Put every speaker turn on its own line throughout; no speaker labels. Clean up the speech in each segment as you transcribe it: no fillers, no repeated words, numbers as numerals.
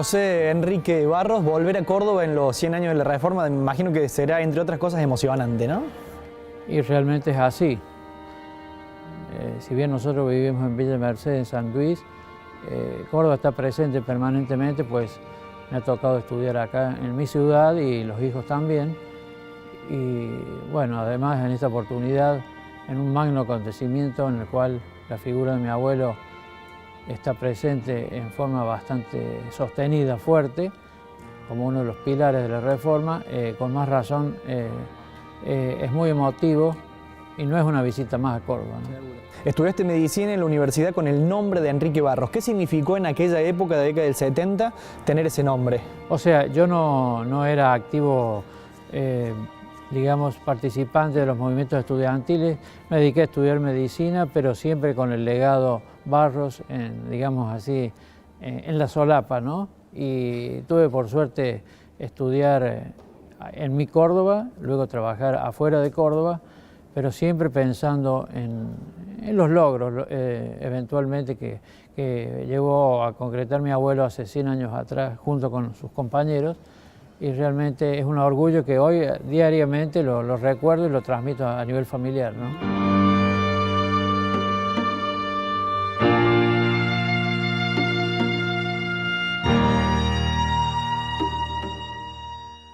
José Enrique Barros, volver a Córdoba en los 100 años de la Reforma, me imagino que será, entre otras cosas, emocionante, ¿no?
Y realmente es así. Si bien nosotros vivimos en Villa Mercedes, en San Luis, Córdoba está presente permanentemente, pues me ha tocado estudiar acá en mi ciudad y los hijos también. Y bueno, además en esta oportunidad, en un magno acontecimiento en el cual la figura de mi abuelo está presente en forma bastante sostenida, fuerte, como uno de los pilares de la Reforma, con más razón es muy emotivo y no es una visita más a Córdoba, ¿no?
Estudiaste medicina en la universidad con el nombre de Enrique Barros. ¿Qué significó en aquella época, de la década del 70, tener ese nombre?
O sea, yo no era activo, digamos, participante de los movimientos estudiantiles. Me dediqué a estudiar medicina, pero siempre con el legado Barros, digamos así, en la solapa, ¿no? Y tuve por suerte estudiar en mi Córdoba, luego trabajar afuera de Córdoba, pero siempre pensando en los logros eventualmente que llevó a concretar mi abuelo hace 100 años atrás junto con sus compañeros, y realmente es un orgullo que hoy diariamente lo recuerdo y lo transmito a nivel familiar, ¿no?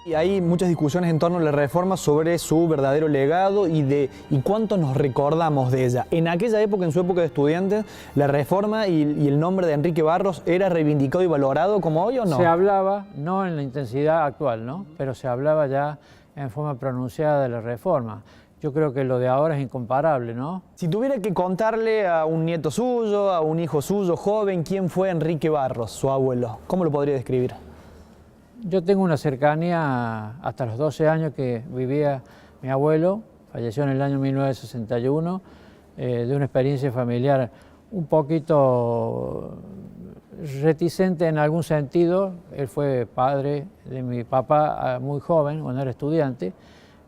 Y hay muchas discusiones en torno a la Reforma sobre su verdadero legado y cuánto nos recordamos de ella. En aquella época, en su época de estudiantes, la Reforma y el nombre de Enrique Barros era reivindicado y valorado como hoy, ¿o no?
Se hablaba, no en la intensidad actual, ¿no? Pero se hablaba ya en forma pronunciada de la Reforma. Yo creo que lo de ahora es incomparable, ¿no?
Si tuviera que contarle a un nieto suyo, a un hijo suyo joven, quién fue Enrique Barros, su abuelo, ¿cómo lo podría describir?
Yo tengo una cercanía hasta los 12 años que vivía mi abuelo, falleció en el año 1961, de una experiencia familiar un poquito reticente en algún sentido. Él fue padre de mi papá muy joven, cuando era estudiante,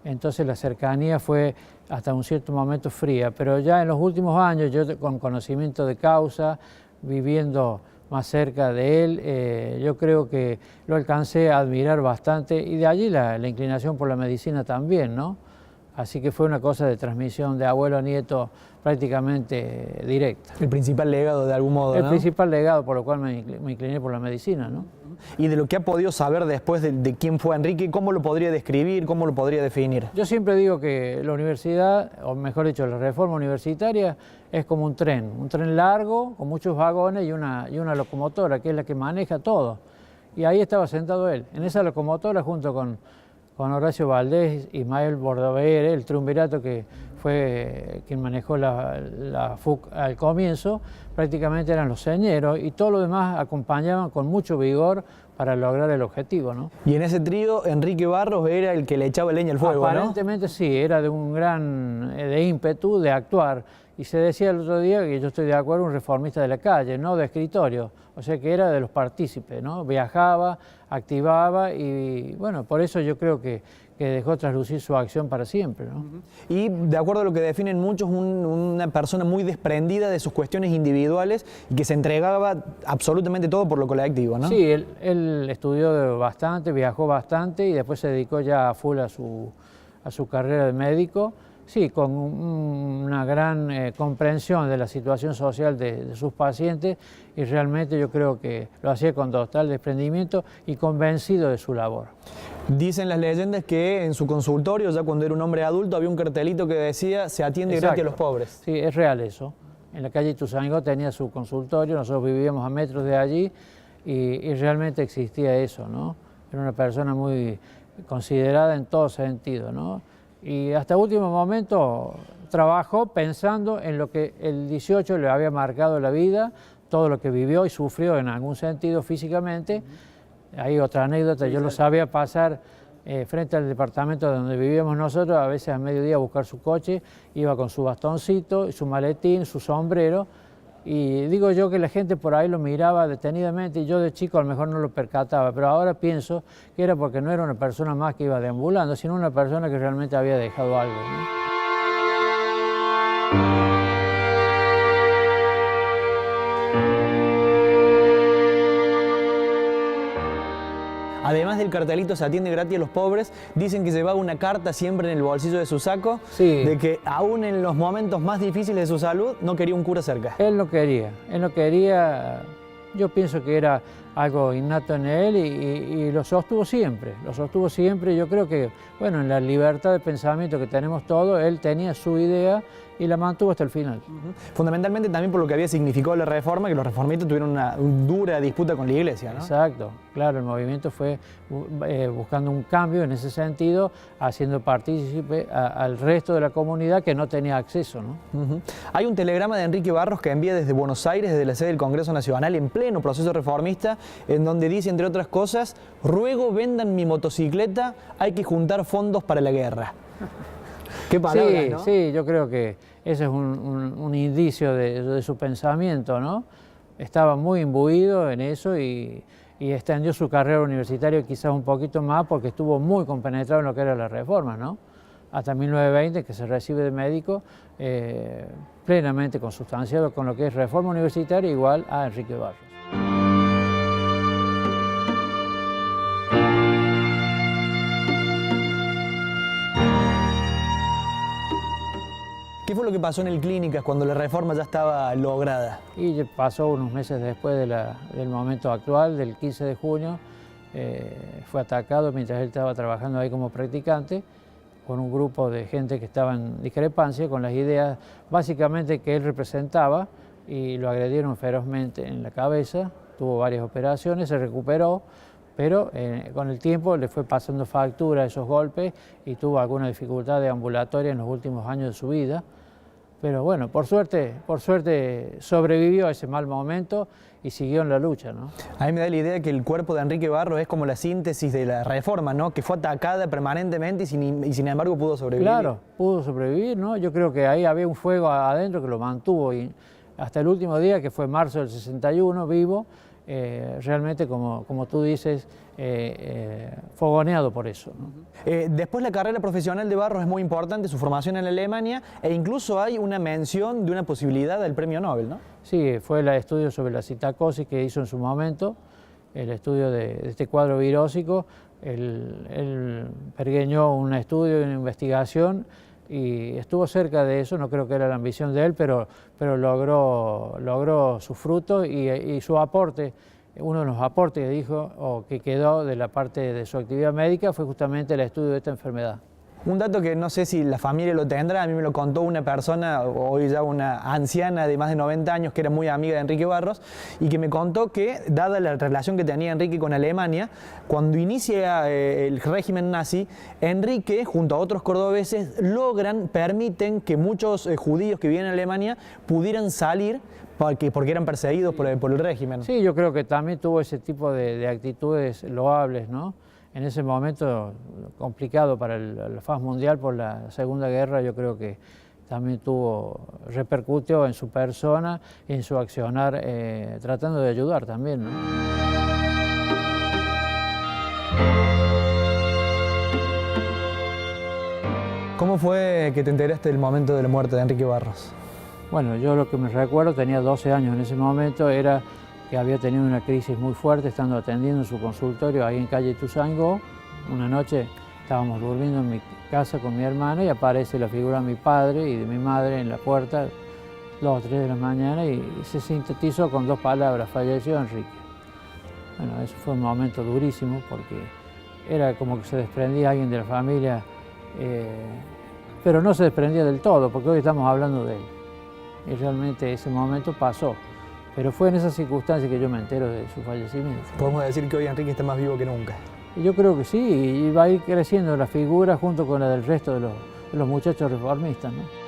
entonces la cercanía fue hasta un cierto momento fría, pero ya en los últimos años, yo con conocimiento de causa, viviendo más cerca de él, yo creo que lo alcancé a admirar bastante, y de allí la inclinación por la medicina también, ¿no? Así que fue una cosa de transmisión de abuelo a nieto prácticamente directa.
El principal legado, de algún modo,
El
¿no?
principal legado por lo cual me incliné por la medicina, ¿no?
Y de lo que ha podido saber después de quién fue Enrique, ¿cómo lo podría describir, cómo lo podría definir?
Yo siempre digo que la universidad, o mejor dicho, la reforma universitaria, es como un tren largo, con muchos vagones y una locomotora, que es la que maneja todo. Y ahí estaba sentado él, en esa locomotora, junto con Horacio Valdés, Ismael Bordaber, el triunvirato que fue quien manejó la FUC al comienzo, prácticamente eran los señeros, y todos los demás acompañaban con mucho vigor para lograr el objetivo, ¿no?
Y en ese trío, Enrique Barros era el que le echaba leña al fuego,
Aparentemente, ¿no? Sí, era de un gran de ímpetu de actuar. Y se decía el otro día, que yo estoy de acuerdo, un reformista de la calle, no de escritorio, o sea que era de los partícipes, ¿no? Viajaba, activaba, y bueno, por eso yo creo que dejó traslucir su acción para siempre, ¿no?
Y de acuerdo a lo que definen muchos, una persona muy desprendida de sus cuestiones individuales y que se entregaba absolutamente todo por lo colectivo, ¿no?
Sí, él estudió bastante, viajó bastante y después se dedicó ya a full a su carrera de médico. Sí, con una gran comprensión de la situación social de sus pacientes, y realmente yo creo que lo hacía con total desprendimiento y convencido de su labor.
Dicen las leyendas que en su consultorio, ya cuando era un hombre adulto, había un cartelito que decía: se atiende gratis a los pobres.
Sí, es real eso. En la calle Ituzaingó tenía su consultorio, nosotros vivíamos a metros de allí, y realmente existía eso, ¿no? Era una persona muy considerada en todo sentido, ¿no? Y hasta último momento trabajó pensando en lo que el 18 le había marcado la vida, todo lo que vivió y sufrió en algún sentido físicamente. Hay otra anécdota, yo lo sabía pasar frente al departamento donde vivíamos nosotros, a veces a mediodía a buscar su coche, iba con su bastoncito, su maletín, su sombrero, y digo yo que la gente por ahí lo miraba detenidamente, y yo de chico a lo mejor no lo percataba, pero ahora pienso que era porque no era una persona más que iba deambulando, sino una persona que realmente había dejado algo, ¿no?
además del cartelito "se atiende gratis a los pobres", dicen que llevaba una carta siempre en el bolsillo de su saco,
Sí.
de que aún en los momentos más difíciles de su salud no quería un cura cerca.
Él no quería, yo pienso que era algo innato en él y lo sostuvo siempre, yo creo que, bueno, en la libertad de pensamiento que tenemos todos, él tenía su idea y la mantuvo hasta el final.
Fundamentalmente también por lo que había significado la reforma, que los reformistas tuvieron una dura disputa con la Iglesia, ¿no?
Exacto, claro, el movimiento fue buscando un cambio en ese sentido, haciendo partícipe al resto de la comunidad que no tenía acceso, ¿no?
Hay un telegrama de Enrique Barros que envía desde Buenos Aires, desde la sede del Congreso Nacional, en pleno proceso reformista, en donde dice, entre otras cosas: ruego vendan mi motocicleta, hay que juntar fondos para la guerra. Qué palabras,
Sí,
¿no?
sí, yo creo que ese es un indicio de su pensamiento, ¿no? Estaba muy imbuido en eso y extendió su carrera universitaria quizás un poquito más porque estuvo muy compenetrado en lo que era la reforma, ¿no? Hasta 1920, que se recibe de médico, plenamente consustanciado con lo que es reforma universitaria, igual a Enrique Barros.
¿Qué fue lo que pasó en el Clínicas cuando la reforma ya estaba lograda?
Y pasó unos meses después del momento actual, del 15 de junio, fue atacado mientras él estaba trabajando ahí como practicante, con un grupo de gente que estaba en discrepancia con las ideas básicamente que él representaba, y lo agredieron ferozmente en la cabeza, tuvo varias operaciones, se recuperó, pero con el tiempo le fue pasando factura a esos golpes y tuvo alguna dificultad de ambulatoria en los últimos años de su vida. Pero bueno, por suerte sobrevivió a ese mal momento y siguió en la lucha, ¿no?
A mí me da la idea que el cuerpo de Enrique Barros es como la síntesis de la reforma, ¿no? Que fue atacada permanentemente y sin embargo pudo sobrevivir.
Claro, pudo sobrevivir, ¿no? Yo creo que ahí había un fuego adentro que lo mantuvo y hasta el último día, que fue marzo del 61, vivo, realmente, como tú dices, fogoneado por eso, ¿no?
Después la carrera profesional de Barros es muy importante, su formación en Alemania, e incluso hay una mención de una posibilidad del premio Nobel, ¿no?
Sí, fue el estudio sobre la citacosis que hizo en su momento, el estudio de este cuadro virósico. Él pergeñó un estudio y una investigación y estuvo cerca de eso, no creo que era la ambición de él, pero logró su fruto y su aporte. Uno de los aportes que dijo o que quedó de la parte de su actividad médica fue justamente el estudio de esta enfermedad.
Un dato que no sé si la familia lo tendrá, a mí me lo contó una persona, hoy ya una anciana de más de 90 años, que era muy amiga de Enrique Barros, y que me contó que, dada la relación que tenía Enrique con Alemania, cuando inicia el régimen nazi, Enrique, junto a otros cordobeses, permiten que muchos judíos que vivían en Alemania pudieran salir porque eran perseguidos por el régimen.
Sí, yo creo que también tuvo ese tipo de actitudes loables, ¿no? En ese momento complicado para la faz mundial por la Segunda Guerra, yo creo que también repercutió en su persona y en su accionar, tratando de ayudar también, ¿no?
¿Cómo fue que te enteraste del momento de la muerte de Enrique Barros?
Bueno, yo lo que me recuerdo, tenía 12 años en ese momento, era que había tenido una crisis muy fuerte estando atendiendo en su consultorio ahí en calle Ituzaingó. Una noche estábamos durmiendo en mi casa con mi hermana y aparece la figura de mi padre y de mi madre en la puerta, 2 o 3 de la mañana, y se sintetizó con 2 palabras: falleció Enrique. Bueno, eso fue un momento durísimo porque era como que se desprendía alguien de la familia, pero no se desprendía del todo, porque hoy estamos hablando de él. Y realmente ese momento pasó. Pero fue en esas circunstancias que yo me entero de su fallecimiento.
Podemos decir que hoy Enrique está más vivo que nunca.
Y yo creo que sí, y va a ir creciendo la figura junto con la del resto de los muchachos reformistas, ¿no?